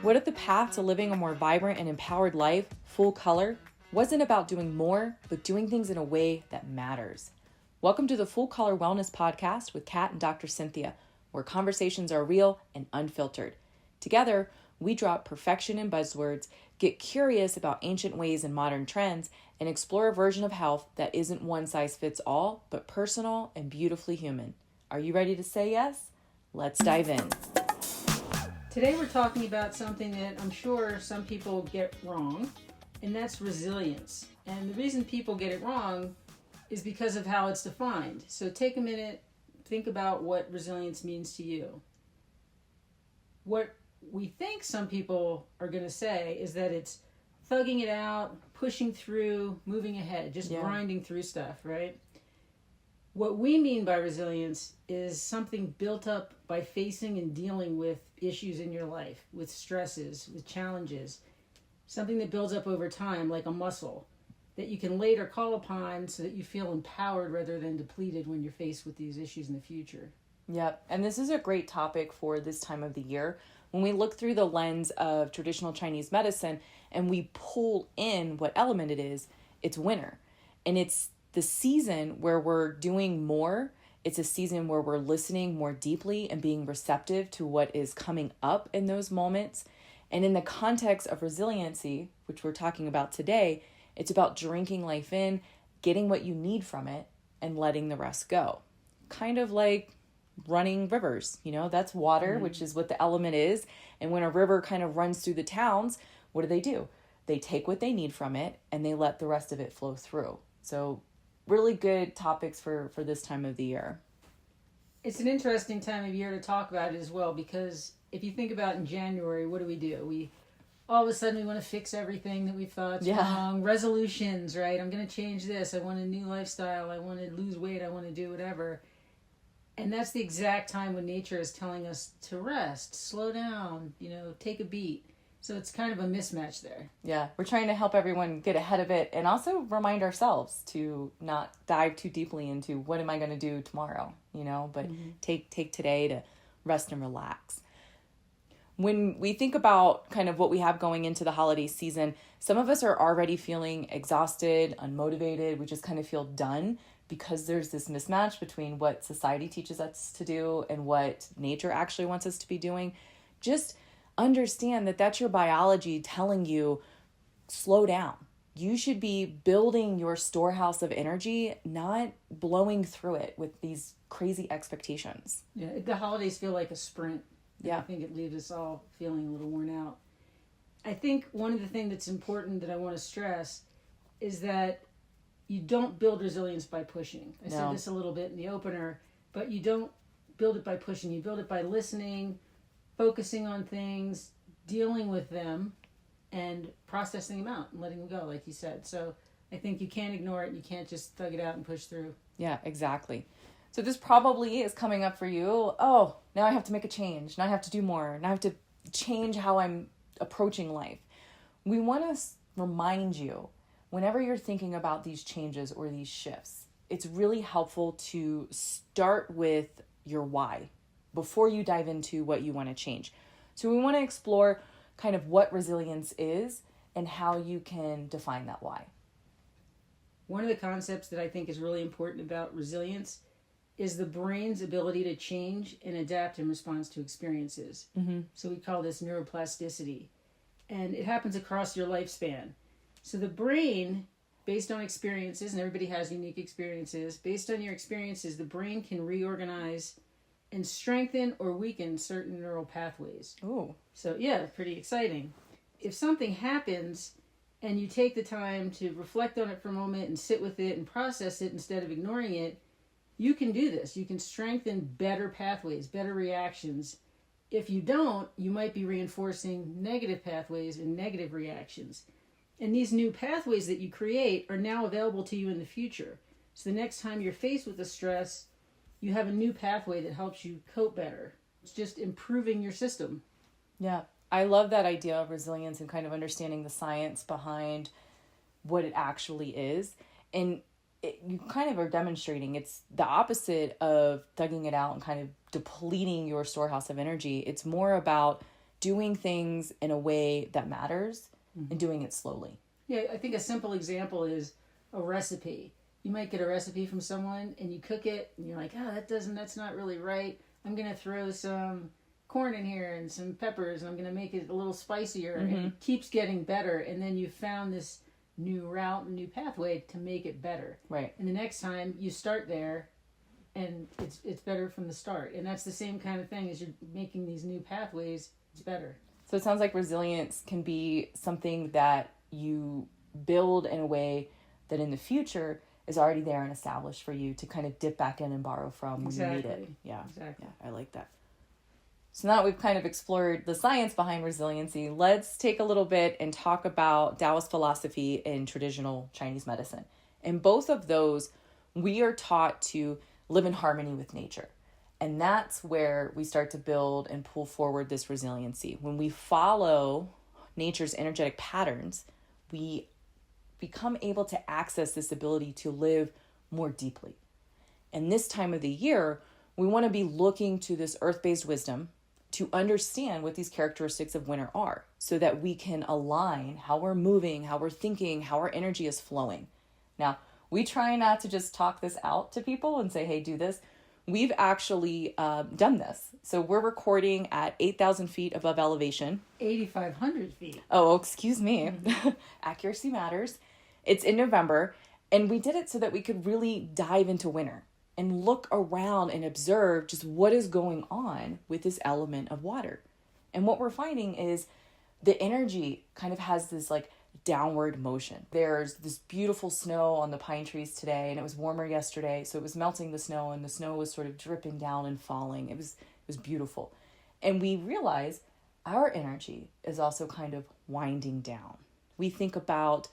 What if the path to living a more vibrant and empowered life, full color, wasn't about doing more, but doing things in a way that matters? Welcome to the Full Color Wellness Podcast with Kat and Dr. Cynthia, where conversations are real and unfiltered. Together, we drop perfection and buzzwords, get curious about ancient ways and modern trends, and explore a version of health that isn't one size fits all, but personal and beautifully human. Are you ready to say yes? Let's dive in. Today we're talking about something that I'm sure some people get wrong, and that's resilience. And the reason people get it wrong is because of how it's defined. So take a minute, think about what resilience means to you. What we think some people are going to say is that it's thugging it out, pushing through, moving ahead, just grinding through stuff, right? What we mean by resilience is something built up by facing and dealing with issues in your life, with stresses, with challenges, something that builds up over time like a muscle that you can later call upon so that you feel empowered rather than depleted when you're faced with these issues in the future. Yep, and this is a great topic for this time of the year. When we look through the lens of traditional Chinese medicine and we pull in what element it is, it's winter. And it's the season where we're doing more. It's a season where we're listening more deeply and being receptive to what is coming up in those moments. And in the context of resiliency, which we're talking about today, it's about drinking life in, getting what you need from it, and letting the rest go. Kind of like running rivers, that's water, which is what the element is. And when a river kind of runs through the towns, what do? They take what they need from it and they let the rest of it flow through. So really good topics for this time of the year. It's an interesting time of year to talk about it as well, because if you think about in January, what do? We all of a sudden we want to fix everything that we thought's wrong. Resolutions, right? I'm going to change this. I want a new lifestyle. I want to lose weight. I want to do whatever. And that's the exact time when nature is telling us to rest, slow down, take a beat. So it's kind of a mismatch there. Yeah, we're trying to help everyone get ahead of it and also remind ourselves to not dive too deeply into what am I going to do tomorrow, but take today to rest and relax. When we think about kind of what we have going into the holiday season, some of us are already feeling exhausted, unmotivated. We just kind of feel done because there's this mismatch between what society teaches us to do and what nature actually wants us to be doing. Just understand that that's your biology telling you, slow down. You should be building your storehouse of energy, not blowing through it with these crazy expectations. Yeah, the holidays feel like a sprint. Yeah. I think it leaves us all feeling a little worn out. I think one of the things that's important that I want to stress is that you don't build resilience by pushing. I said this a little bit in the opener, but you don't build it by pushing. You build it by listening, focusing on things, dealing with them, and processing them out and letting them go, like you said. So I think you can't ignore it. You can't just thug it out and push through. Yeah, exactly. So this probably is coming up for you. Oh, now I have to make a change. Now I have to do more. Now I have to change how I'm approaching life. We want to remind you, whenever you're thinking about these changes or these shifts, it's really helpful to start with your why before you dive into what you want to change. So we want to explore kind of what resilience is and how you can define that why. One of the concepts that I think is really important about resilience is the brain's ability to change and adapt in response to experiences. So we call this neuroplasticity. And it happens across your lifespan. So the brain, based on experiences, and everybody has unique experiences, based on your experiences, the brain can reorganize and strengthen or weaken certain neural pathways. Ooh. So yeah, pretty exciting. If something happens and you take the time to reflect on it for a moment and sit with it and process it instead of ignoring it, you can do this. You can strengthen better pathways, better reactions. If you don't, you might be reinforcing negative pathways and negative reactions. And these new pathways that you create are now available to you in the future. So the next time you're faced with a stress, you have a new pathway that helps you cope better. It's just improving your system. Yeah, I love that idea of resilience and kind of understanding the science behind what it actually is. And you kind of are demonstrating it's the opposite of thugging it out and kind of depleting your storehouse of energy. It's more about doing things in a way that matters and doing it slowly. Yeah, I think a simple example is a recipe. You might get a recipe from someone and you cook it and you're like, that's not really right. I'm going to throw some corn in here and some peppers and I'm going to make it a little spicier. And it keeps getting better. And then you found this new route, a new pathway to make it better. Right. And the next time you start there and it's better from the start. And that's the same kind of thing as you're making these new pathways, it's better. So it sounds like resilience can be something that you build in a way that in the future is already there and established for you to kind of dip back in and borrow from when you need it. Yeah. Exactly. Yeah, I like that. So now that we've kind of explored the science behind resiliency, let's take a little bit and talk about Daoist philosophy in traditional Chinese medicine. In both of those, we are taught to live in harmony with nature. And that's where we start to build and pull forward this resiliency. When we follow nature's energetic patterns, we become able to access this ability to live more deeply. And this time of the year, we want to be looking to this earth-based wisdom to understand what these characteristics of winter are so that we can align how we're moving, how we're thinking, how our energy is flowing. Now, we try not to just talk this out to people and say, hey, do this. We've actually done this. So we're recording at 8,000 feet above elevation. 8,500 feet. Oh, excuse me. Accuracy matters. It's in November. And we did it so that we could really dive into winter and look around and observe just what is going on with this element of water. And what we're finding is the energy kind of has this like downward motion. There's this beautiful snow on the pine trees today, and it was warmer yesterday, so it was melting the snow, and the snow was sort of dripping down and falling. It was beautiful. And we realize our energy is also kind of winding down. We think about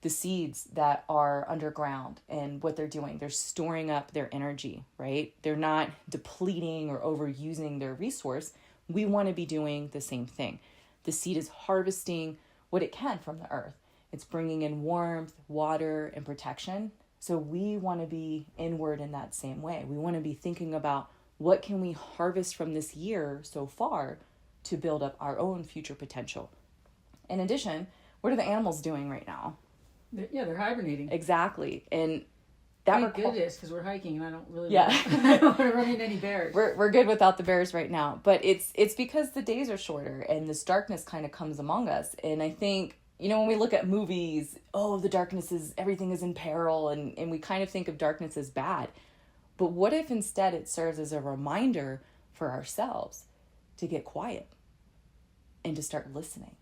the seeds that are underground and what they're doing. They're storing up their energy, right? They're not depleting or overusing their resource. We want to be doing the same thing. The seed is harvesting what it can from the earth. It's bringing in warmth, water, and protection. So we want to be inward in that same way. We want to be thinking about what can we harvest from this year so far to build up our own future potential. In addition, what are the animals doing right now? They're hibernating. Exactly. And that Thank goodness, because we're hiking and I don't really I don't want to run into any bears. We're good without the bears right now. But it's because the days are shorter and this darkness kind of comes among us. And I think, when we look at movies, the darkness is, everything is in peril, and we kind of think of darkness as bad. But what if instead it serves as a reminder for ourselves to get quiet and to start listening,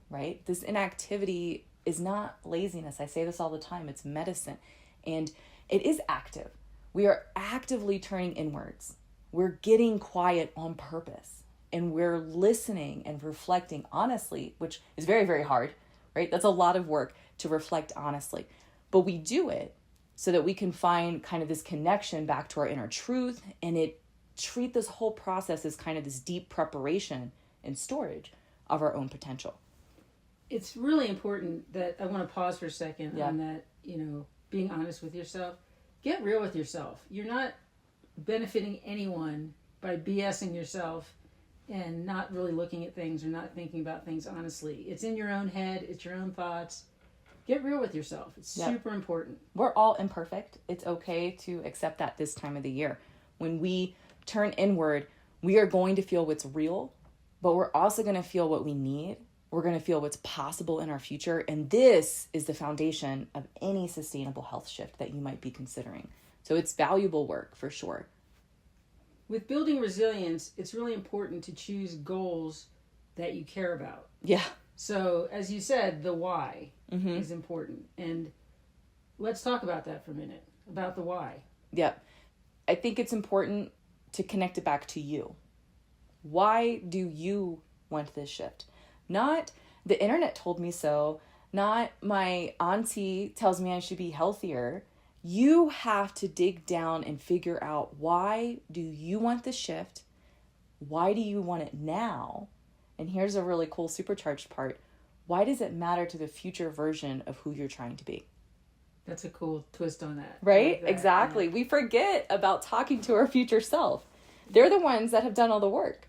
right? This inactivity is not laziness. I say this all the time. It's medicine. And it is active. We are actively turning inwards. We're getting quiet on purpose. And we're listening and reflecting honestly, which is very, very hard, right? That's a lot of work to reflect honestly. But we do it so that we can find kind of this connection back to our inner truth, and treat this whole process as kind of this deep preparation and storage of our own potential. It's really important that I want to pause for a second on that, being honest with yourself. Get real with yourself. You're not benefiting anyone by BSing yourself and not really looking at things or not thinking about things honestly. It's in your own head. It's your own thoughts. Get real with yourself. It's super important. We're all imperfect. It's okay to accept that this time of the year. When we turn inward, we are going to feel what's real, but we're also going to feel what we need. We're going to feel what's possible in our future. And this is the foundation of any sustainable health shift that you might be considering. So it's valuable work for sure. With building resilience, it's really important to choose goals that you care about. Yeah. So as you said, the why is important. And let's talk about that for a minute, about the why. Yeah. I think it's important to connect it back to you. Why do you want this shift? Not the internet told me so, not my auntie tells me I should be healthier. You have to dig down and figure out, why do you want the shift? Why do you want it now? And here's a really cool supercharged part. Why does it matter to the future version of who you're trying to be? That's a cool twist on that. Right? Like that. Exactly. Yeah. We forget about talking to our future self. They're the ones that have done all the work.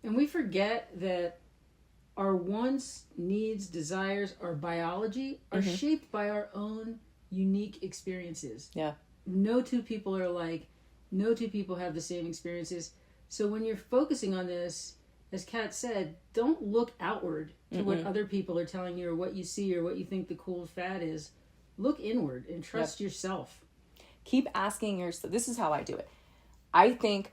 And we forget that our wants, needs, desires, our biology are shaped by our own unique experiences. Yeah. No two people are alike. No two people have the same experiences. So when you're focusing on this, as Kat said, don't look outward to what other people are telling you or what you see or what you think the cool fad is. Look inward and trust yourself. Keep asking yourself. This is how I do it. I think,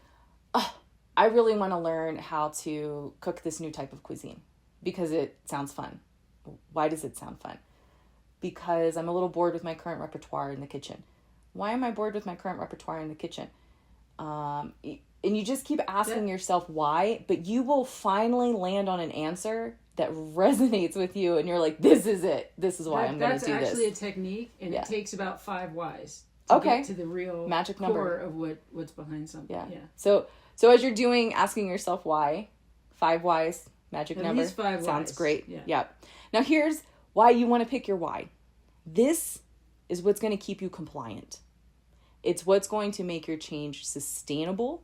I really want to learn how to cook this new type of cuisine because it sounds fun. Why does it sound fun? Because I'm a little bored with my current repertoire in the kitchen. Why am I bored with my current repertoire in the kitchen? And you just keep asking yourself why, but you will finally land on an answer that resonates with you, and you're like, this is it. This is why I'm going to do this. That's actually a technique, and it takes about 5 whys to get to the real magic core number of what's behind something. Yeah. So as you're asking yourself why, 5 whys, magic number. At least 5 whys. Sounds great. Yeah. Now here's why you want to pick your why. This is what's going to keep you compliant. It's what's going to make your change sustainable,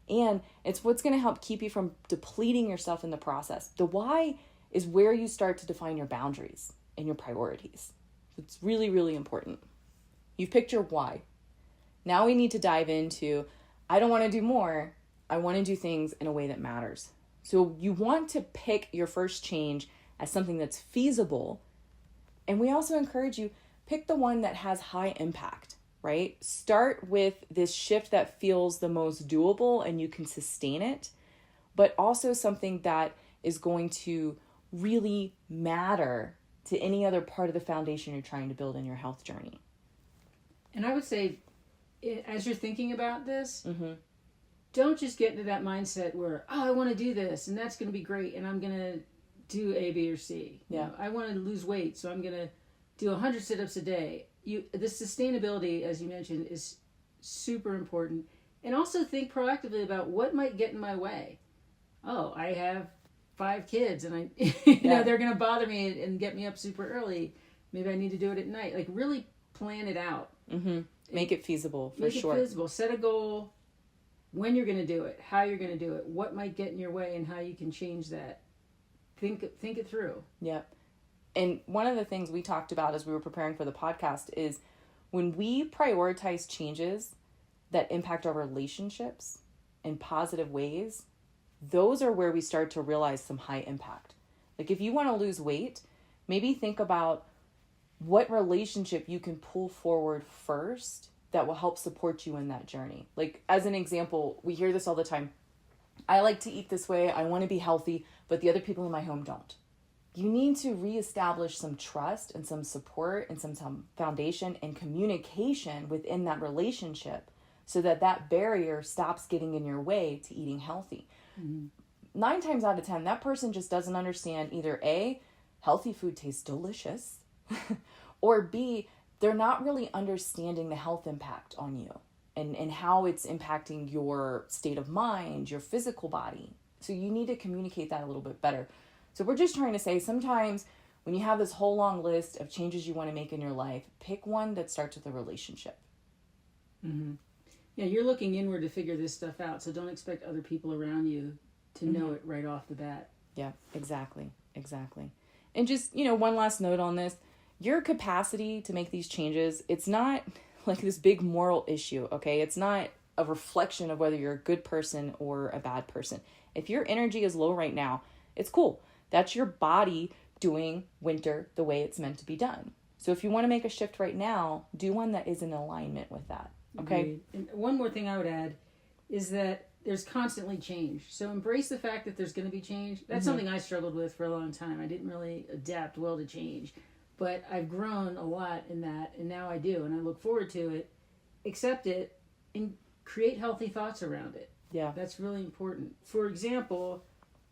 and it's what's going to help keep you from depleting yourself in the process. The why is where you start to define your boundaries and your priorities. It's really, really important. You've picked your why. Now we need to dive into, I don't want to do more. I want to do things in a way that matters. So you want to pick your first change as something that's feasible. And we also encourage you, pick the one that has high impact, right? Start with this shift that feels the most doable and you can sustain it, but also something that is going to really matter to any other part of the foundation you're trying to build in your health journey. And I would say, as you're thinking about this, don't just get into that mindset where, I want to do this and that's going to be great and I'm going to do A, B, or C. Yeah. You know, I want to lose weight, so I'm going to do 100 sit-ups a day. The sustainability, as you mentioned, is super important. And also think proactively about what might get in my way. Oh, I have 5 kids and they're going to bother me and get me up super early. Maybe I need to do it at night. Like, really plan it out. Make it feasible, for sure. Make it feasible. Set a goal, when you're going to do it, how you're going to do it, what might get in your way, and how you can change that. Think it through. Yep. And one of the things we talked about as we were preparing for the podcast is when we prioritize changes that impact our relationships in positive ways, those are where we start to realize some high impact. Like, if you want to lose weight, maybe think about what relationship you can pull forward first that will help support you in that journey. Like, as an example, we hear this all the time. I like to eat this way. I want to be healthy, but the other people in my home don't. You need to reestablish some trust and some support and some foundation and communication within that relationship so that barrier stops getting in your way to eating healthy. 9 times out of 10, that person just doesn't understand either A, healthy food tastes delicious, or B, they're not really understanding the health impact on you and how it's impacting your state of mind, your physical body. So you need to communicate that a little bit better. So we're just trying to say sometimes when you have this whole long list of changes you want to make in your life, pick one that starts with a relationship. Yeah, you're looking inward to figure this stuff out, so don't expect other people around you to know it right off the bat. Yeah, exactly. And just, one last note on this. Your capacity to make these changes, it's not like this big moral issue, okay? It's not a reflection of whether you're a good person or a bad person. If your energy is low right now, it's cool. That's your body doing winter the way it's meant to be done. So if you want to make a shift right now, do one that is in alignment with that, okay? Agreed. And one more thing I would add is that there's constantly change. So embrace the fact that there's going to be change. That's something I struggled with for a long time. I didn't really adapt well to change. But I've grown a lot in that, and now I do, and I look forward to it. Accept it, and create healthy thoughts around it. Yeah. That's really important. For example,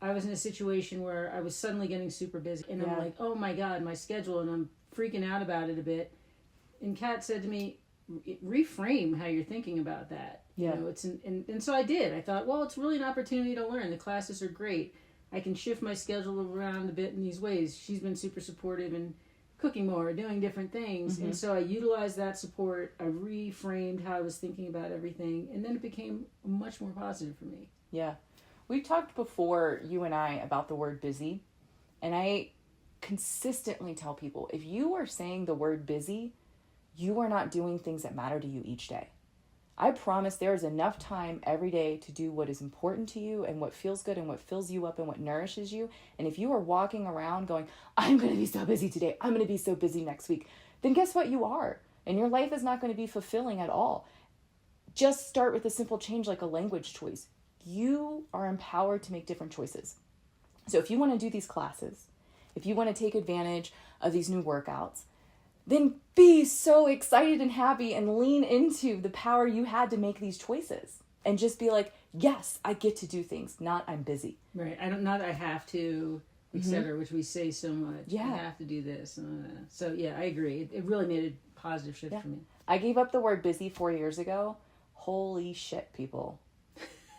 I was in a situation where I was suddenly getting super busy, and I'm like, oh my God, my schedule, and I'm freaking out about it a bit. And Kat said to me, reframe how you're thinking about that. Yeah. And so I did. I thought, well, it's really an opportunity to learn. The classes are great. I can shift my schedule around a bit in these ways. She's been super supportive and cooking more, doing different things. And so I utilized that support. I reframed how I was thinking about everything. And then it became much more positive for me. Yeah. We've talked before, you and I, about the word busy. And I consistently tell people, if you are saying the word busy, you are not doing things that matter to you each day. I promise there is enough time every day to do what is important to you and what feels good and what fills you up and what nourishes you. And if you are walking around going, I'm going to be so busy today, I'm going to be so busy next week, then guess what? You are. And your life is not going to be fulfilling at all. Just start with a simple change like a language choice. You are empowered to make different choices. So if you want to do these classes, if you want to take advantage of these new workouts, then be so excited and happy and lean into the power you had to make these choices. And just be like, yes, I get to do things, not I'm busy. Right. Not I have to, etc., which we say so much. Yeah. I have to do this. So, yeah, I agree. It really made a positive shift for me. I gave up the word busy 4 years ago. Holy shit, people.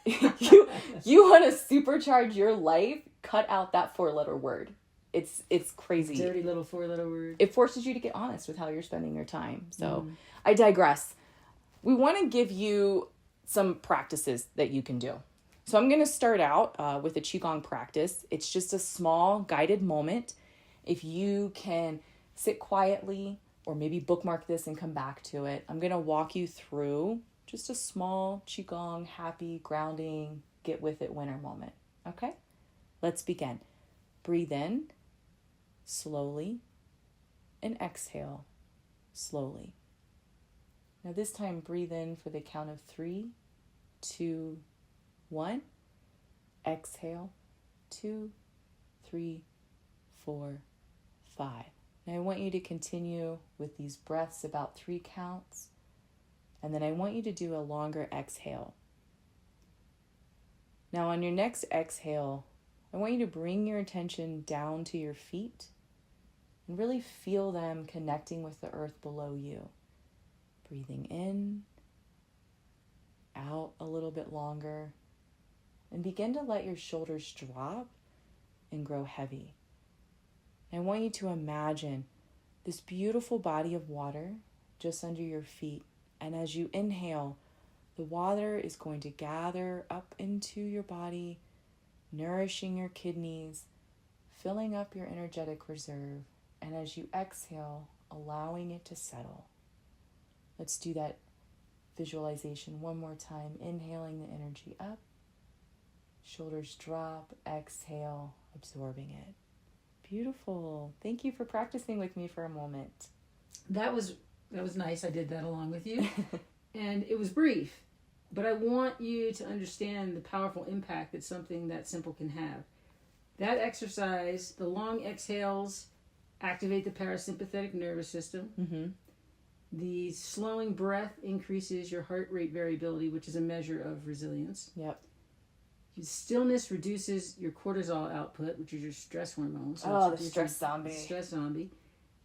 you want to supercharge your life? Cut out that 4-letter word. It's crazy. Dirty little 4-letter word. It forces you to get honest with how you're spending your time. So I digress. We want to give you some practices that you can do. So I'm going to start out with a Qigong practice. It's just a small guided moment. If you can sit quietly or maybe bookmark this and come back to it, I'm going to walk you through just a small Qigong, happy, grounding, get with it winner moment. Okay? Let's begin. Breathe in slowly and exhale slowly. Now this time, breathe in for the count of 3, 2, 1. Exhale, 2, 3, 4, 5. Now I want you to continue with these breaths about 3 counts. And then I want you to do a longer exhale. Now on your next exhale, I want you to bring your attention down to your feet and really feel them connecting with the earth below you. Breathing in, out a little bit longer, and begin to let your shoulders drop and grow heavy. I want you to imagine this beautiful body of water just under your feet. And as you inhale, the water is going to gather up into your body, nourishing your kidneys, filling up your energetic reserve. And as you exhale, allowing it to settle. Let's do that visualization one more time. Inhaling the energy up, shoulders drop, exhale, absorbing it. Beautiful. Thank you for practicing with me for a moment. That was nice. I did that along with you. And it was brief. But I want you to understand the powerful impact that something that simple can have. That exercise, the long exhales, activate the parasympathetic nervous system. Mm-hmm. The slowing breath increases your heart rate variability, which is a measure of resilience. Yep. Stillness reduces your cortisol output, which is your stress hormone. So the stress zombie. Stress zombie.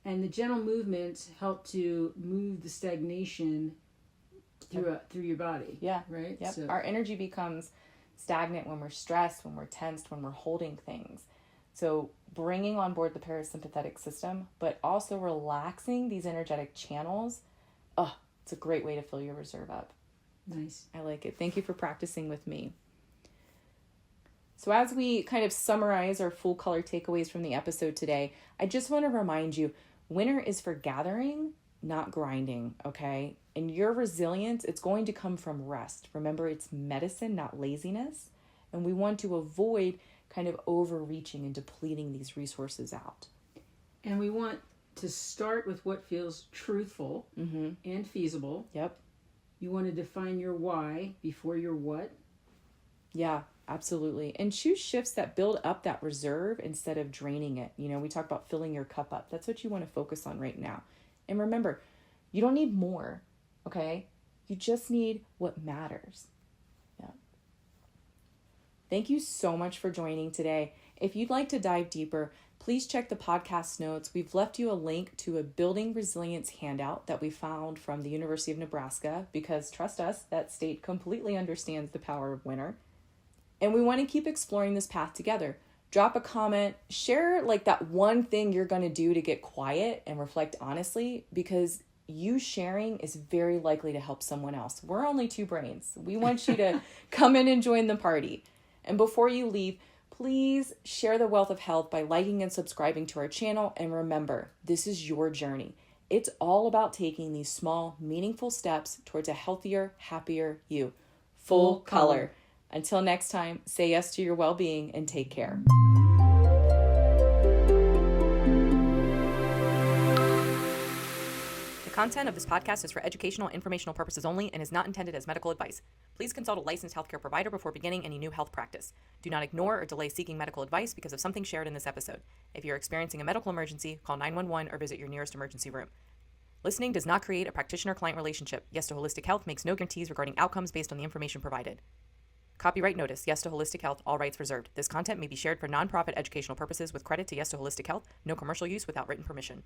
And the gentle movements help to move the stagnation through your body. Yeah. Right? Yep. So, our energy becomes stagnant when we're stressed, when we're tensed, when we're holding things. So bringing on board the parasympathetic system, but also relaxing these energetic channels, it's a great way to fill your reserve up. Nice. I like it. Thank you for practicing with me. So as we kind of summarize our full color takeaways from the episode today, I just want to remind you, winter is for gathering, not grinding, okay? And your resilience, it's going to come from rest. Remember, it's medicine, not laziness. And we want to avoid kind of overreaching and depleting these resources out. And we want to start with what feels truthful and feasible. Yep. You want to define your why before your what. Yeah, absolutely. And choose shifts that build up that reserve instead of draining it. You know, we talk about filling your cup up. That's what you want to focus on right now. And remember, you don't need more, okay? You just need what matters. Yeah. Thank you so much for joining today. If you'd like to dive deeper, please check the podcast notes. We've left you a link to a Building Resilience handout that we found from the University of Nebraska because, trust us, that state completely understands the power of winter. And we want to keep exploring this path together. Drop a comment, share like that one thing you're going to do to get quiet and reflect honestly, because you sharing is very likely to help someone else. We're only 2 brains. We want you to come in and join the party. And before you leave, please share the wealth of health by liking and subscribing to our channel. And remember, this is your journey. It's all about taking these small, meaningful steps towards a healthier, happier you. Full color. Until next time, say yes to your well-being and take care. The content of this podcast is for educational and informational purposes only and is not intended as medical advice. Please consult a licensed healthcare provider before beginning any new health practice. Do not ignore or delay seeking medical advice because of something shared in this episode. If you're experiencing a medical emergency, call 911 or visit your nearest emergency room. Listening does not create a practitioner-client relationship. Yes to Holistic Health makes no guarantees regarding outcomes based on the information provided. Copyright notice, Yes to Holistic Health, all rights reserved. This content may be shared for non-profit educational purposes with credit to Yes to Holistic Health. No commercial use without written permission.